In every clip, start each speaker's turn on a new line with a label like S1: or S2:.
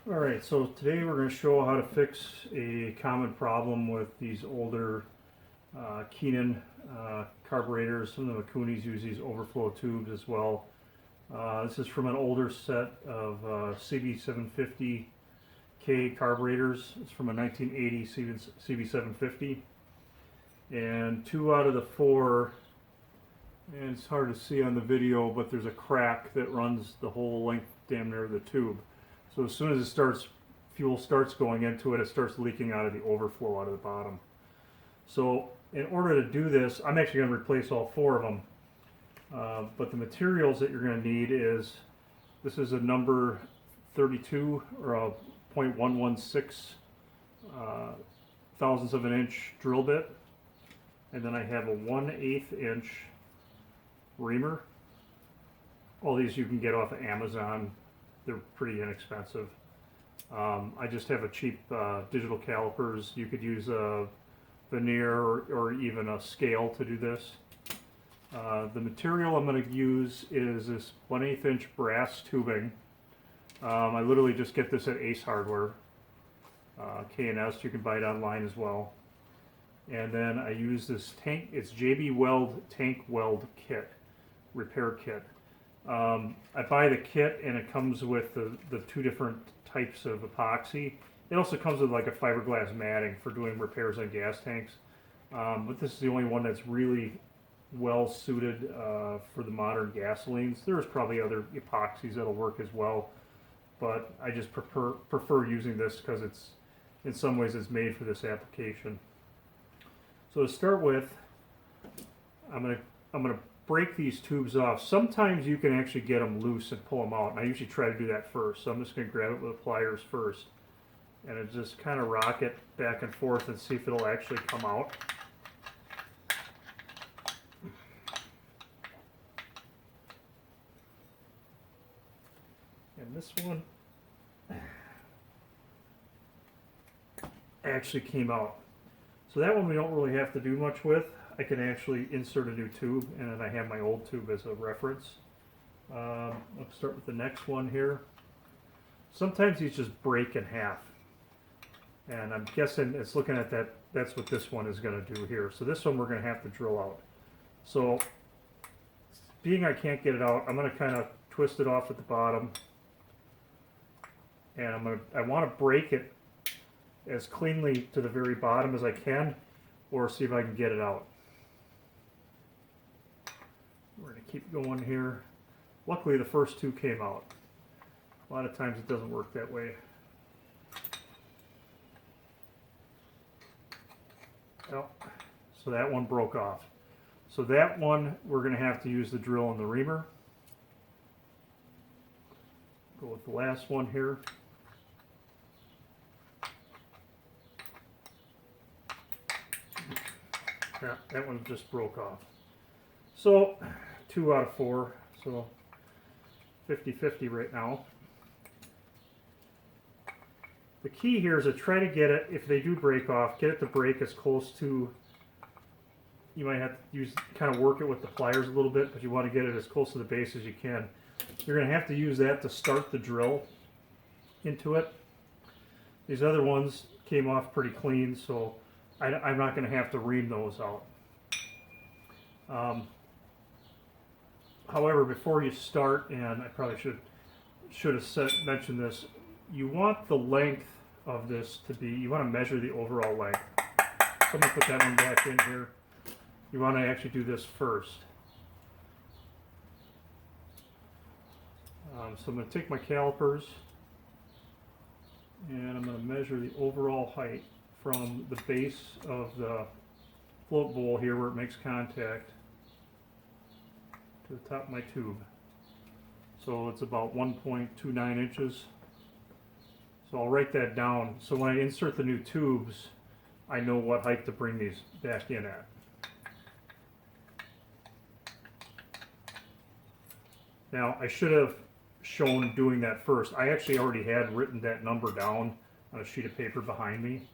S1: Alright, so today we're going to show how to fix a common problem with these older Keihn carburetors. Some of the Mikunis use these overflow tubes as well. This is from an older set of CB750 carburetors. It's from a 1980 CB750. And 2 out of the 4, and it's hard to see on the video, but there's a crack that runs the whole length damn near the tube. So as soon as fuel starts going into it, it starts leaking out of the overflow out of the bottom. So in order to do this, I'm actually going to replace all 4 of them. But the materials that you're going to need is, this is a number 32 or a 0.116 thousandths of an inch drill bit. And then I have a 1/8 inch Reamer. All these you can get off of Amazon. They're pretty inexpensive. I just have a cheap digital calipers. You could use a veneer or even a scale to do this. The material I'm going to use is this 1/8 inch brass tubing. I literally just get this at Ace Hardware. K&S, you can buy it online as well. And then I use this tank, it's JB Weld tank weld kit, repair kit. I buy the kit and it comes with the 2 different types of epoxy. It also comes with like a fiberglass matting for doing repairs on gas tanks. But this is the only one that's really well suited for the modern gasolines. There's probably other epoxies that'll work as well, but I just prefer using this because it's, in some ways, it's made for this application. So to start with, I'm gonna break these tubes off. Sometimes you can actually get them loose and pull them out, and I usually try to do that first. So I'm just going to grab it with the pliers first, and it just kind of rock it back and forth and see if it'll actually come out. And this one actually came out. So that one we don't really have to do much with. I can actually insert a new tube, and then I have my old tube as a reference. Let's start with the next one here. Sometimes these just break in half, and I'm guessing it's looking at that, that's what this one is going to do here. So this one we're going to have to drill out. So being I can't get it out, I'm going to kind of twist it off at the bottom, and I want to break it as cleanly to the very bottom as I can, or see if I can get it out. We're going to keep going here. Luckily the first 2 came out. A lot of times it doesn't work that way. Well, so that one broke off. So that one we're going to have to use the drill and the reamer. Go with the last one here. Yeah, that one just broke off. So 2 out of 4, so 50-50 right now. The key here is to try to get it, if they do break off, get it to break as close to, you might have to kind of work it with the pliers a little bit, but you want to get it as close to the base as you can. You're going to have to use that to start the drill into it. These other ones came off pretty clean, so I'm not going to have to ream those out. However, before you start, and I probably should have mentioned this, you want the length of this to be, you want to measure the overall length. So I'm going to put that one back in here. You want to actually do this first. So I'm going to take my calipers, and I'm going to measure the overall height from the base of the float bowl here where it makes contact to the top of my tube. So it's about 1.29 inches. So I'll write that down. So when I insert the new tubes, I know what height to bring these back in at. Now I should have shown doing that first. I actually already had written that number down on a sheet of paper behind me.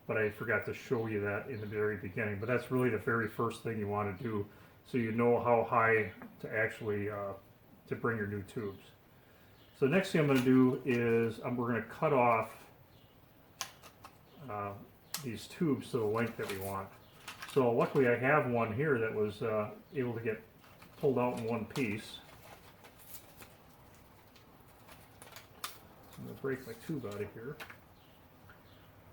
S1: But I forgot to show you that in the very beginning. But that's really the very first thing you want to do, so you know how high to actually to bring your new tubes. So the next thing I'm going to do is we're going to cut off these tubes to the length that we want. So luckily I have one here that was able to get pulled out in one piece. So I'm going to break my tube out of here.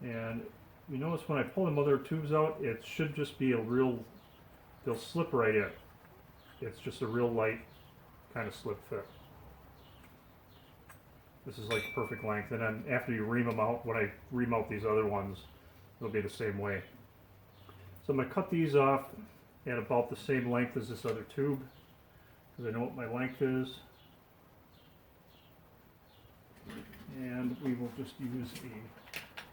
S1: And you notice when I pull them other tubes out, it should just be a real, they'll slip right in. It's just a real light kind of slip fit. This is like perfect length, and then after you ream them out, when I ream out these other ones, it'll be the same way. So I'm going to cut these off at about the same length as this other tube, because I know what my length is. And we will just use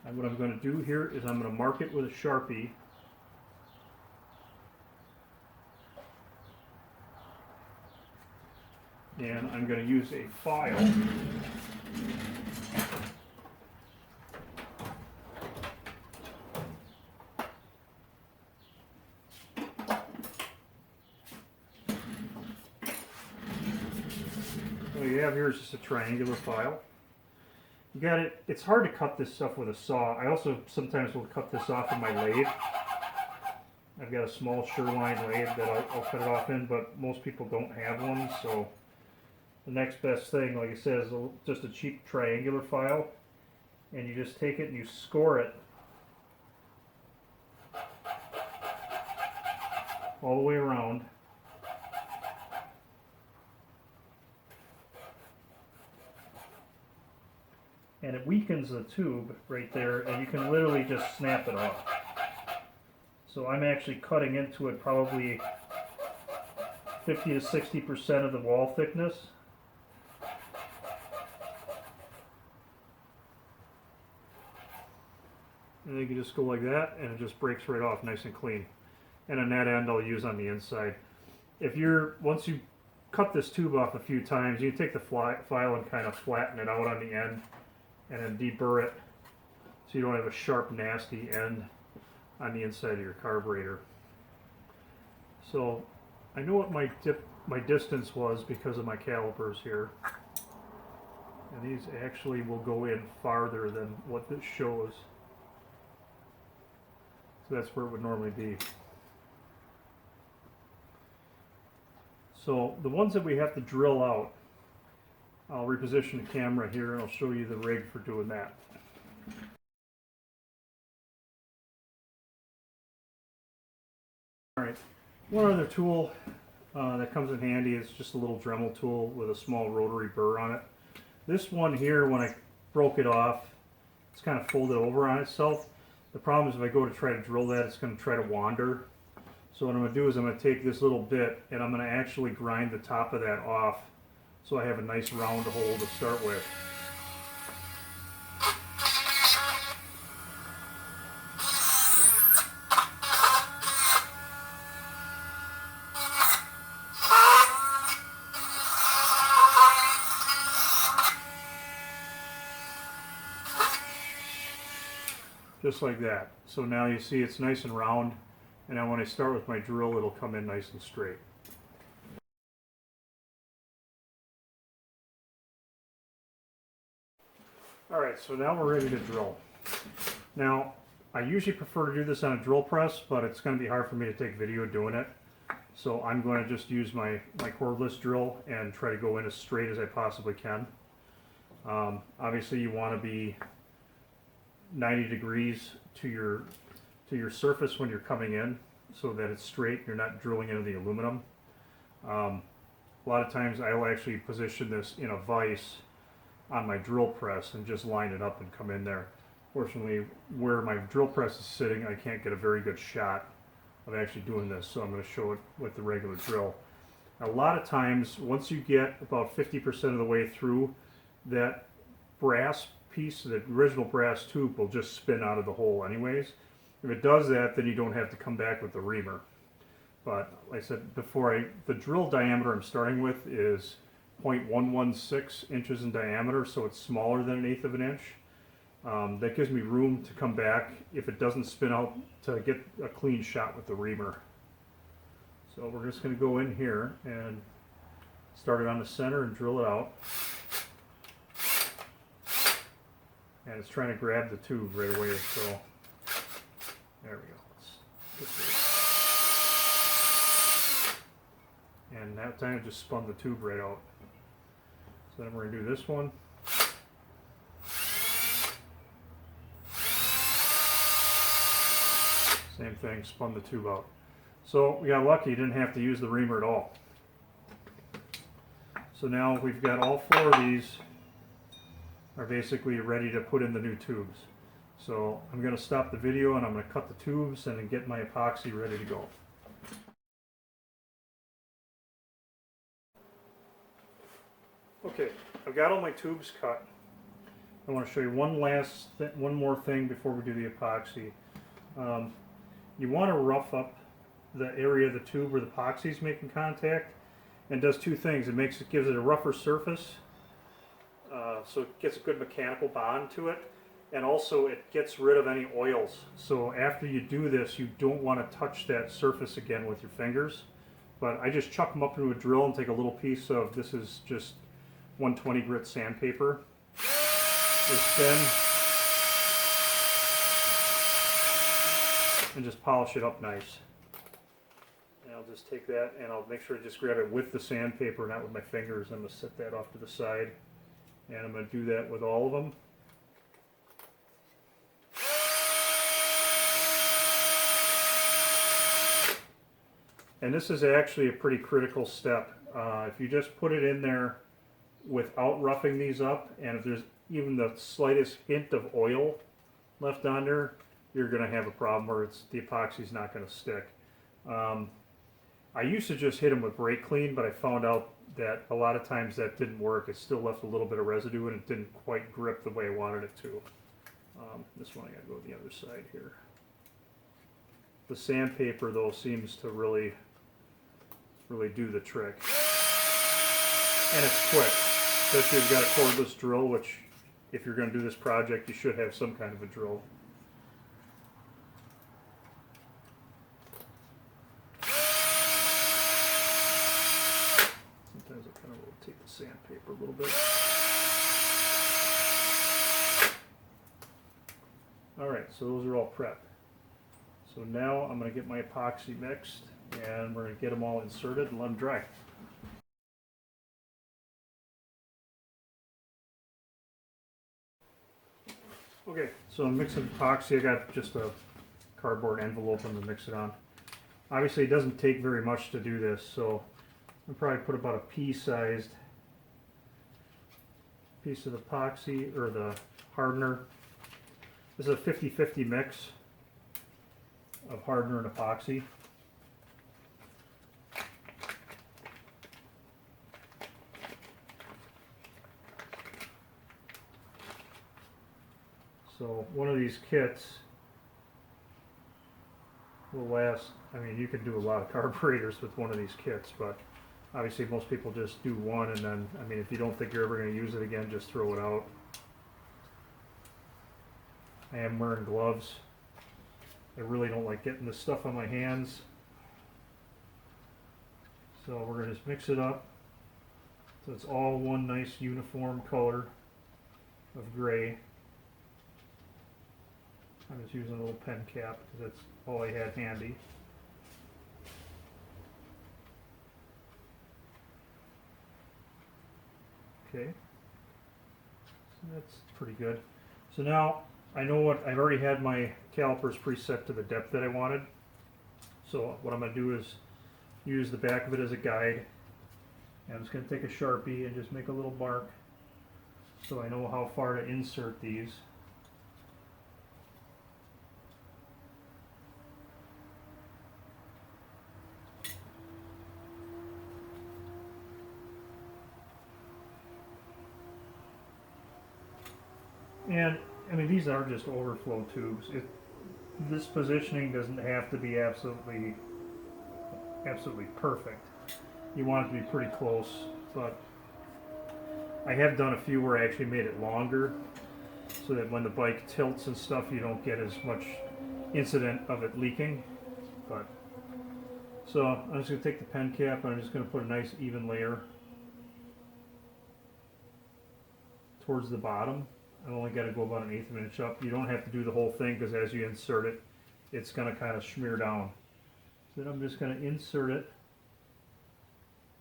S1: and what I'm going to do here is I'm going to mark it with a Sharpie. And I'm going to use a file. What you have here is just a triangular file. You got it. It's hard to cut this stuff with a saw. I also sometimes will cut this off in my lathe. I've got a small Sherline lathe that I'll cut it off in, but most people don't have one, so the next best thing, like I said, is just a cheap triangular file, and you just take it and you score it all the way around. And it weakens the tube right there, and you can literally just snap it off. So I'm actually cutting into it probably 50 to 60% of the wall thickness. And you can just go like that, and it just breaks right off nice and clean. And on that end I'll use on the inside. Once you cut this tube off a few times, you take the file and kind of flatten it out on the end, and then deburr it so you don't have a sharp, nasty end on the inside of your carburetor. So I know what my distance was because of my calipers here, and these actually will go in farther than what this shows. So that's where it would normally be. So the ones that we have to drill out, I'll reposition the camera here and I'll show you the rig for doing that. Alright, one other tool that comes in handy is just a little Dremel tool with a small rotary burr on it. This one here, when I broke it off, it's kind of folded over on itself. The problem is if I go to try to drill that, it's going to try to wander. So what I'm going to do is I'm going to take this little bit and I'm going to actually grind the top of that off so I have a nice round hole to start with. Just like that. So now you see it's nice and round, and now when I start with my drill, it'll come in nice and straight. Alright, so now we're ready to drill. Now, I usually prefer to do this on a drill press, but it's going to be hard for me to take video doing it. So I'm going to just use my cordless drill and try to go in as straight as I possibly can. Obviously you want to be 90 degrees to your surface when you're coming in so that it's straight, you're not drilling into the aluminum. A lot of times I'll actually position this in a vise on my drill press and just line it up and come in there. Fortunately, where my drill press is sitting, I can't get a very good shot of actually doing this, so I'm going to show it with the regular drill. A lot of times, once you get about 50% of the way through, that brass piece, the original brass tube, will just spin out of the hole anyways. If it does that, then you don't have to come back with the reamer. But like I said before, the drill diameter I'm starting with is 0.116 inches in diameter, so it's smaller than 1/8 of an inch. That gives me room to come back if it doesn't spin out to get a clean shot with the reamer. So we're just going to go in here and start it on the center and drill it out. it's trying to grab the tube right away, so there we go. Let's get this. And that time it just spun the tube right out. So then we're going to do this one. Same thing, spun the tube out. So we got lucky, didn't have to use the reamer at all. So now we've got all 4 of these are basically ready to put in the new tubes. So I'm going to stop the video and I'm going to cut the tubes and then get my epoxy ready to go. Okay, I've got all my tubes cut. I want to show you one more thing before we do the epoxy. You want to rough up the area of the tube where the epoxy is making contact, and it does 2 things. It gives it a rougher surface, so it gets a good mechanical bond to it, and also it gets rid of any oils. So after you do this, you don't want to touch that surface again with your fingers. But I just chuck them up into a drill and take a little piece of, this is just 120 grit sandpaper. They spin and just polish it up nice. And I'll just take that and I'll make sure to just grab it with the sandpaper, not with my fingers. I'm going to set that off to the side, and I'm going to do that with all of them. And this is actually a pretty critical step. If you just put it in there without roughing these up, and if there's even the slightest hint of oil left on there, you're going to have a problem where the epoxy's not going to stick. I used to just hit them with brake clean, but I found out that a lot of times that didn't work. It still left a little bit of residue and it didn't quite grip the way I wanted it to. This one I got to go to the other side here. The sandpaper though seems to really do the trick. And it's quick. Especially if you've got a cordless drill, which if you're going to do this project you should have some kind of a drill. Sometimes I kind of rotate the sandpaper a little bit. Alright, so those are all prepped. So now I'm going to get my epoxy mixed and we're going to get them all inserted and let them dry. Okay, so I'm mixing epoxy. I got just a cardboard envelope I'm going to mix it on. Obviously it doesn't take very much to do this, so I'll probably put about a pea-sized piece of epoxy, or the hardener. This is a 50-50 mix of hardener and epoxy. So one of these kits will last, I mean you can do a lot of carburetors with one of these kits, but obviously most people just do one, and then, I mean, if you don't think you're ever going to use it again, just throw it out. I am wearing gloves. I really don't like getting this stuff on my hands. So we're going to just mix it up so it's all one nice uniform color of gray. I'm just using a little pen cap because that's all I had handy. Okay, so that's pretty good. So now I know what, I've already had my calipers preset to the depth that I wanted. So what I'm going to do is use the back of it as a guide. And I'm just going to take a Sharpie and just make a little mark so I know how far to insert these. And I mean, these are just overflow tubes. This positioning doesn't have to be absolutely perfect. You want it to be pretty close, but I have done a few where I actually made it longer so that when the bike tilts and stuff you don't get as much incident of it leaking. But so I'm just going to take the pen cap and I'm just going to put a nice even layer towards the bottom I only got to go about 1/8 of an inch up. You don't have to do the whole thing because as you insert it, it's going to kind of smear down. So then I'm just going to insert it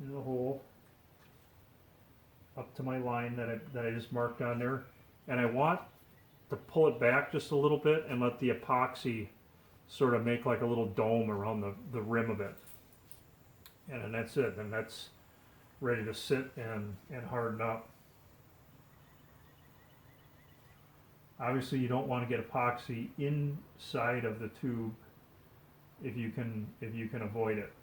S1: in the hole up to my line that I just marked on there. And I want to pull it back just a little bit and let the epoxy sort of make like a little dome around the rim of it. And then that's it. And that's ready to sit and harden up. Obviously you don't want to get epoxy inside of the tube if you can avoid it.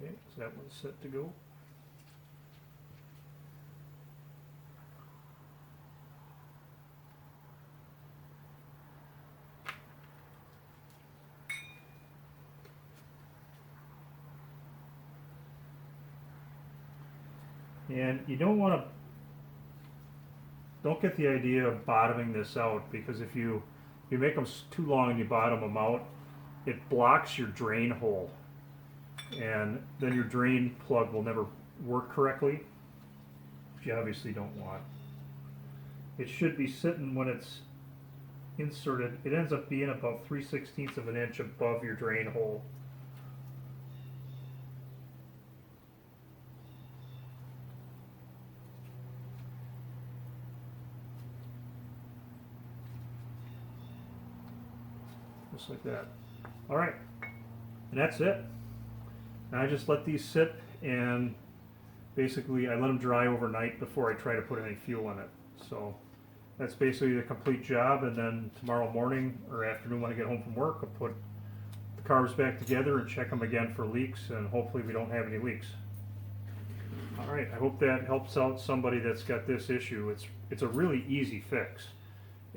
S1: Okay, so that one's set to go. And you don't get the idea of bottoming this out, because if you make them too long and you bottom them out, it blocks your drain hole, and then your drain plug will never work correctly, which you obviously don't want. It should be sitting when it's inserted. It ends up being about 3/16 of an inch above your drain hole. Just like that. All right, and that's it. Now I just let these sit, and basically I let them dry overnight before I try to put any fuel in it. So that's basically the complete job, and then tomorrow morning or afternoon when I get home from work, I'll put the carbs back together and check them again for leaks, and hopefully we don't have any leaks. All right, I hope that helps out somebody that's got this issue. It's a really easy fix,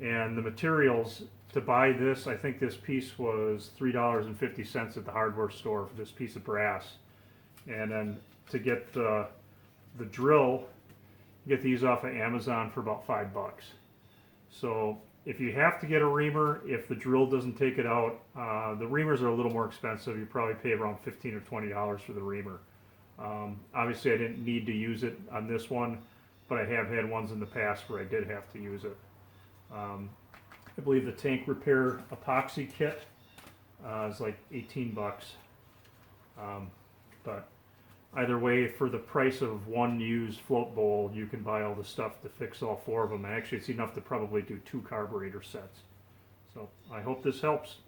S1: and the materials to buy this, I think this piece was $3.50 at the hardware store for this piece of brass. And then to get the drill, you get these off of Amazon for about $5. So if you have to get a Reamer, if the drill doesn't take it out, the Reamers are a little more expensive. You probably pay around $15 or $20 for the Reamer. Obviously I didn't need to use it on this one, but I have had ones in the past where I did have to use it. I believe the tank repair epoxy kit is like $18. But either way, for the price of one used float bowl, you can buy all the stuff to fix all 4 of them. And actually, it's enough to probably do 2 carburetor sets. So I hope this helps.